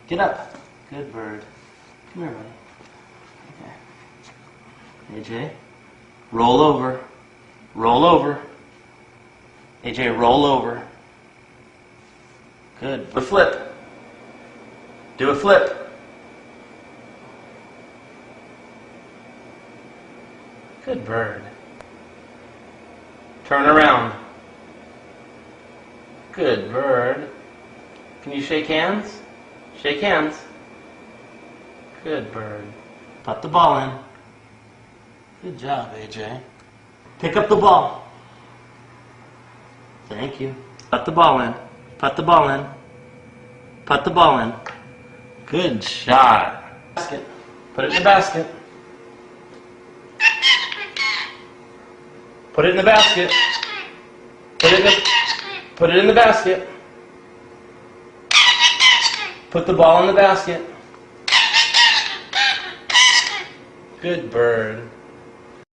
Get up. Good bird. Come here, buddy. Okay. AJ, roll over. Roll over. AJ, roll over. Good. Do a flip. Do a flip. Good bird. Turn around. Good bird. Can you shake hands? Shake hands. Good bird. Put the ball in. Good job, AJ. Pick up the ball. Thank you. Put the ball in. Put the ball in. Put the ball in. Good shot. Basket. Put it in the basket. Put it in the basket. Put it in the basket. Put the ball in the basket. Good bird.